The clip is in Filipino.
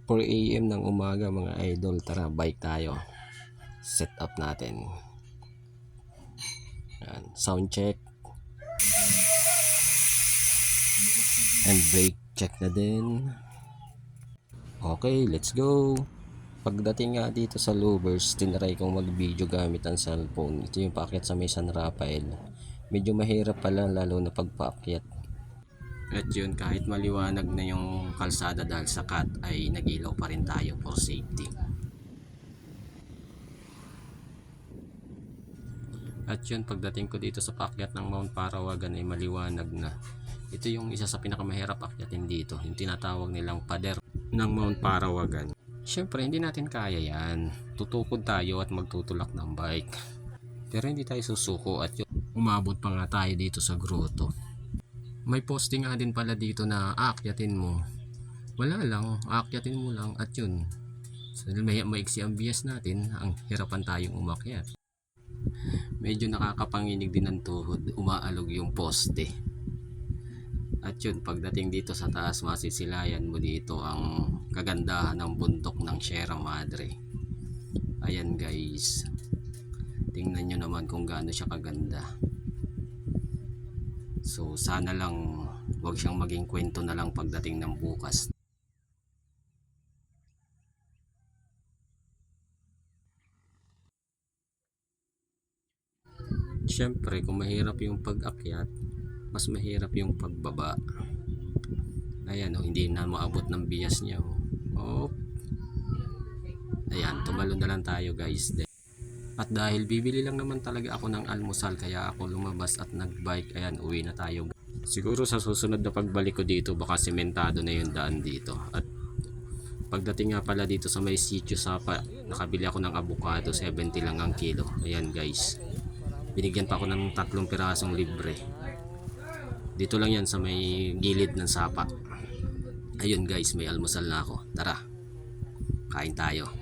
4 AM ng umaga mga idol. Tara, bike tayo. Set up natin. Yan, sound check. And brake check na din. Okay, let's go. Pagdating nga dito sa louvers, tinry kong mag-video gamit ang cellphone. Ito yung paakyat sa may San Rafael. Medyo mahirap pala lalo na pagpaakyat. At yun, kahit maliwanag na yung kalsada dahil sa cut, ay nag-ilaw pa rin tayo for safety. At yun, pagdating ko dito sa paakyat ng Mount Parawagan ay maliwanag na. Ito yung isa sa pinakamahirap akyatin dito, yung tinatawag nilang pader ng Mount Parawagan. Siyempre, hindi natin kaya yan. Tutukod tayo at magtutulak ng bike. Pero hindi tayo susuko at yun, umabot pa nga tayo dito sa grotto. May posting nga din pala dito na aakyatin mo. Wala lang, aakyatin mo lang at yun. Dahil maiksi ang bias natin, ang hirapan tayong umakyat. Medyo nakakapanginig din ng tuhod, umaalog yung poste. At yun, pagdating dito sa taas, masisilayan mo dito ang kagandahan ng bundok ng Sierra Madre. Ayan guys, tingnan nyo naman kung gaano siya kaganda. So sana lang wag siyang maging kwento na lang pagdating ng bukas. Siyempre, kung mahirap yung pag-akyat, mas mahirap yung pagbaba. Ayan, hindi na maabot ng bias niya. Oh. Ayan, tumalon na lang tayo guys. At dahil bibili lang naman talaga ako ng almusal, kaya ako lumabas at nagbike. Ayan, uwi na tayo. Siguro sa susunod na pagbalik ko dito, baka sementado na yung daan dito. At pagdating nga pala dito sa may sitio Sapa, nakabili ako ng avocado, 70 lang ang kilo. Ayan guys, binigyan pa ako ng 3 pirasong libre. Dito lang yan sa may gilid ng Sapa. Ayun guys, may almusal na ako. Tara, kain tayo.